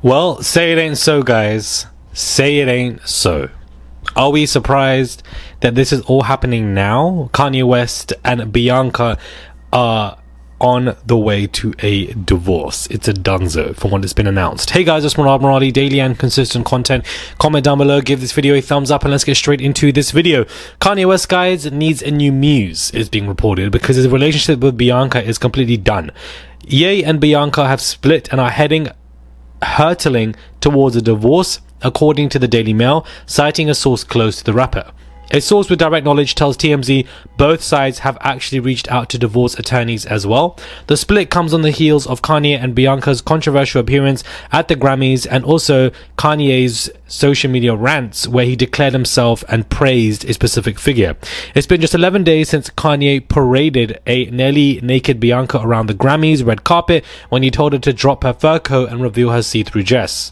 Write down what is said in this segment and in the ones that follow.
Well, say it ain't so, guys. Say it ain't so. Are we surprised that this is all happening now? Kanye West and Bianca are on the way to a divorce. It's a donezo from what it's been announced. Hey guys, it's Moradi, daily and consistent content. Comment down below, give this video a thumbs up, and let's get straight into this video. Kanye West, guys, needs a new muse, is being reported, because his relationship with Bianca is completely done. Ye and Bianca have split and are hurtling towards a divorce, according to the Daily Mail, citing a source close to the rapper. A source with direct knowledge tells TMZ both sides have actually reached out to divorce attorneys as well. The split comes on the heels of Kanye and Bianca's controversial appearance at the Grammys, and also Kanye's social media rants where he declared himself and praised a specific figure. It's been just 11 days since Kanye paraded a nearly naked Bianca around the Grammys red carpet when he told her to drop her fur coat and reveal her see-through dress.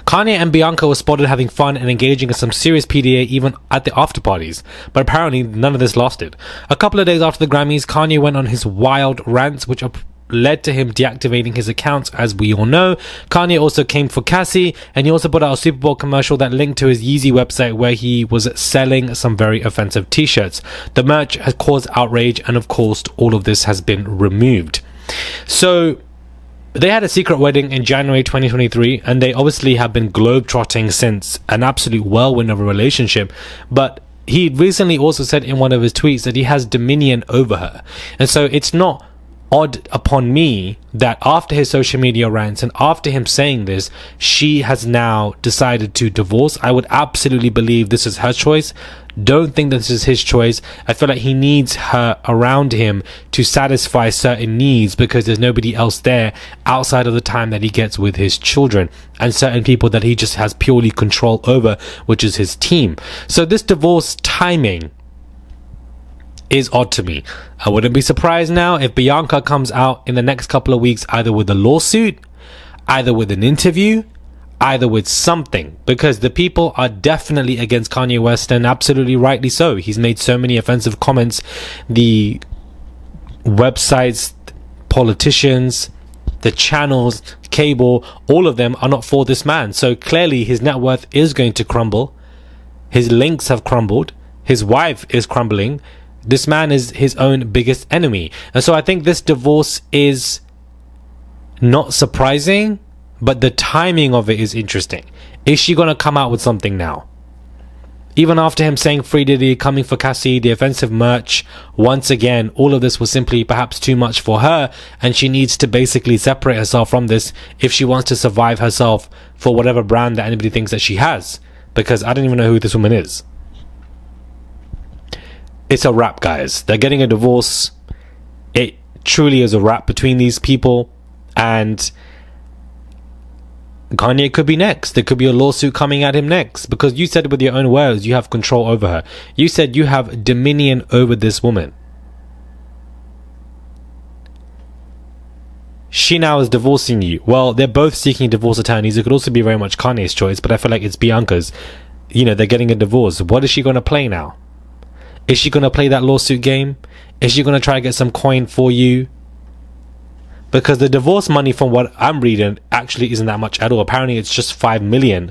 Kanye and Bianca were spotted having fun and engaging in some serious PDA even at the after parties, but apparently none of this lasted. A couple of days after the Grammys, Kanye went on his wild rants, which led to him deactivating his accounts, as we all know. Kanye also came for Cassie, and he also put out a Super Bowl commercial that linked to his Yeezy website where he was selling some very offensive t-shirts. The merch has caused outrage, and of course all of this has been removed. So they had a secret wedding in January 2023, and they obviously have been globetrotting since, an absolute whirlwind of a relationship. But he recently also said in one of his tweets that he has dominion over her. And so it's not odd upon me that after his social media rants and after him saying this, she has now decided to divorce. I would absolutely believe this is her choice. Don't think that this is his choice. I feel like he needs her around him to satisfy certain needs, because there's nobody else there outside of the time that he gets with his children and certain people that he just has purely control over, which is his team. So this divorce timing is odd to me. I wouldn't be surprised now if Bianca comes out in the next couple of weeks either with a lawsuit, either with an interview, either with something, because the people are definitely against Kanye West, and absolutely rightly so. He's made so many offensive comments. The websites, politicians, the channels, cable, all of them are not for this man. So clearly his net worth is going to crumble. His links have crumbled. His wife is crumbling. This man is his own biggest enemy. And so I think this divorce is not surprising, but the timing of it is interesting. Is she going to come out with something now? Even after him saying free Diddy, coming for Cassie, the offensive merch, once again, all of this was simply perhaps too much for her, and she needs to basically separate herself from this if she wants to survive herself for whatever brand that anybody thinks that she has. Because I don't even know who this woman is. It's a wrap, guys. They're getting a divorce. It truly is a wrap between these people, and Kanye could be next. There could be a lawsuit coming at him next, because you said with your own words you have control over her. You said you have dominion over this woman. She now is divorcing you. Well, they're both seeking divorce attorneys. It could also be very much Kanye's choice, but I feel like it's Bianca's. You know, they're getting a divorce. What is she going to play now? Is she going to play that lawsuit game? Is she going to try to get some coin for you? Because the divorce money, from what I'm reading, actually isn't that much at all. Apparently it's just 5 million.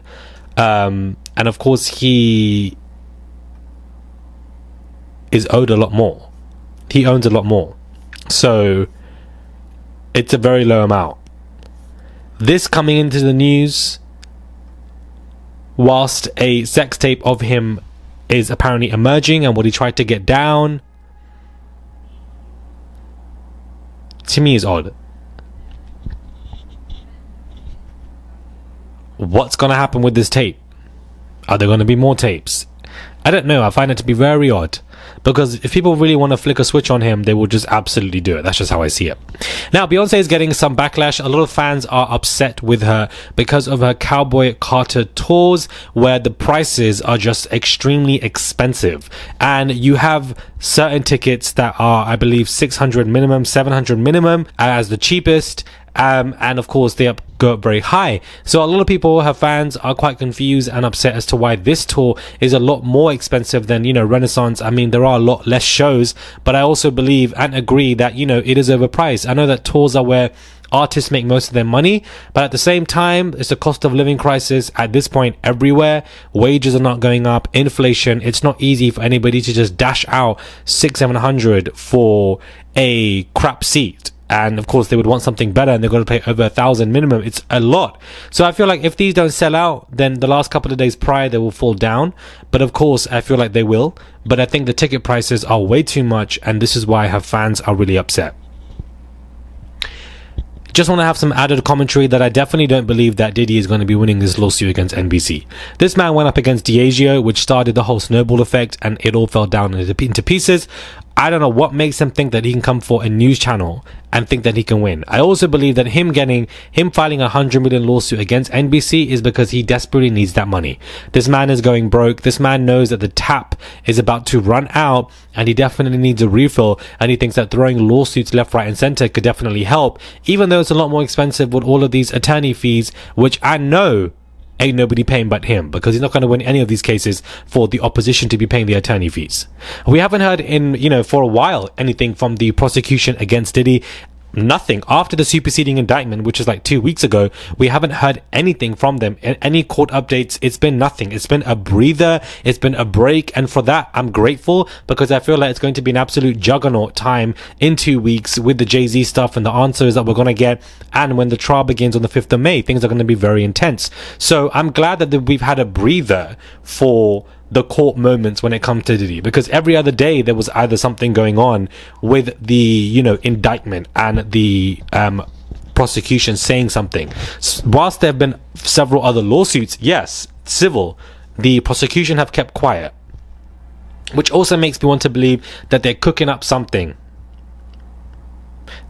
And of course he is owed a lot more. He owns a lot more. So it's a very low amount. This coming into the news whilst a sex tape of him is apparently emerging, and what he tried to get down, to me is odd. What's going to happen with this tape? Are there going to be more tapes? I don't know. I find it to be very odd, because if people really want to flick a switch on him, they will just absolutely do it. That's just how I see it. Now, Beyoncé is getting some backlash. A lot of fans are upset with her because of her Cowboy Carter tours, where the prices are just extremely expensive. And you have certain tickets that are, I believe, 600 minimum, 700 minimum as the cheapest. And of course they go up very high. So a lot of people, her fans, are quite confused and upset as to why this tour is a lot more expensive than, you know, Renaissance. I mean, there are a lot less shows, but I also believe and agree that, you know, it is overpriced. I know that tours are where artists make most of their money, but at the same time, it's a cost of living crisis at this point everywhere. Wages are not going up, inflation. It's not easy for anybody to just dash out 600-700 for a crap seat. And of course they would want something better, and they're going to pay over 1,000 minimum. It's a lot. So I feel like if these don't sell out, then the last couple of days prior they will fall down. But of course I feel like they will. But I think the ticket prices are way too much, and this is why her fans are really upset. Just want to have some added commentary that I definitely don't believe that Diddy is going to be winning this lawsuit against NBC. This man went up against Diageo, which started the whole snowball effect, and it all fell down into pieces. I don't know what makes him think that he can come for a news channel and think that he can win. I also believe that him filing a $100 million lawsuit against NBC is because he desperately needs that money. This man is going broke. This man knows that the tap is about to run out, and he definitely needs a refill, and he thinks that throwing lawsuits left, right and center could definitely help, even though it's a lot more expensive with all of these attorney fees, which I know ain't nobody paying but him, because he's not going to win any of these cases for the opposition to be paying the attorney fees. We haven't heard for a while anything from the prosecution against Diddy. Nothing. After the superseding indictment, which is like 2 weeks ago, we haven't heard anything from them. Any court updates, it's been nothing. It's been a breather. It's been a break. And for that, I'm grateful, because I feel like it's going to be an absolute juggernaut time in 2 weeks with the Jay-Z stuff and the answers that we're going to get. And when the trial begins on the 5th of May, things are going to be very intense. So I'm glad that we've had a breather for the court moments when it comes to Diddy, because every other day there was either something going on with the indictment and the prosecution saying something. Whilst there have been several other lawsuits, yes, civil, the prosecution have kept quiet, which also makes me want to believe that they're cooking up something.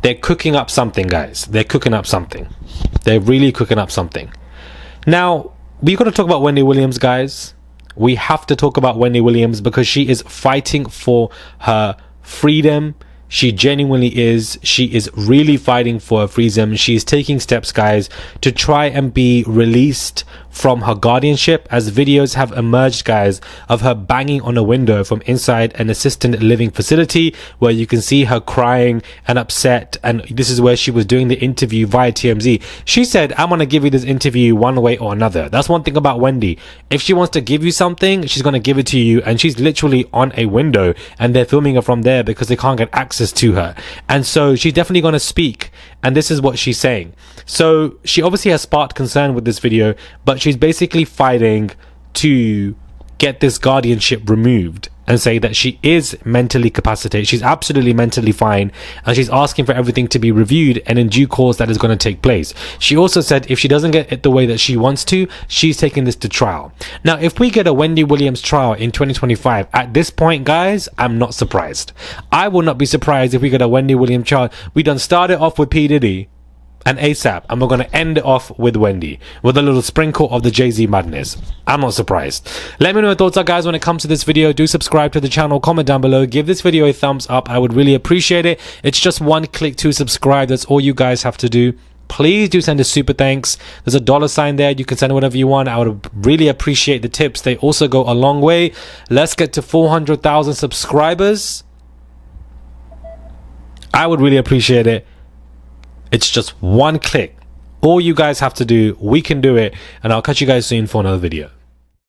They're cooking up something, guys. They're cooking up something. They're really cooking up something. Now, we've got to talk about Wendy Williams, guys. We have to talk about Wendy Williams, because she is fighting for her freedom. She genuinely is. She is really fighting for her freedom. She is taking steps, guys, to try and be released from her guardianship, as videos have emerged, guys, of her banging on a window from inside an assisted living facility, where you can see her crying and upset. And this is where she was doing the interview via TMZ. She said, I'm going to give you this interview one way or another. That's one thing about Wendy. If she wants to give you something, she's going to give it to you. And she's literally on a window, and they're filming her from there because they can't get access to her. And so she's definitely going to speak. And this is what she's saying. So she obviously has sparked concern with this video, but she's basically fighting to get this guardianship removed and say that she is mentally capacitated. She's absolutely mentally fine, and she's asking for everything to be reviewed, and in due course that is going to take place. She also said if she doesn't get it the way that she wants to, she's taking this to trial. Now, if we get a Wendy Williams trial in 2025, at this point, guys, I'm not surprised. I will not be surprised if we get a Wendy Williams trial. We done started off with P. Diddy and ASAP, and we're going to end it off with Wendy, with a little sprinkle of the Jay-Z madness. I'm not surprised. Let me know your thoughts are, guys, when it comes to this video. Do subscribe to the channel, comment down below, give this video a thumbs up. I would really appreciate it. It's just one click to subscribe. That's all you guys have to do. Please do send a super thanks. There's a $sign there. You can send whatever you want. I would really appreciate the tips. They also go a long way. Let's get to 400,000 subscribers. I would really appreciate it. It's just one click. All you guys have to do, we can do it, and I'll catch you guys soon for another video.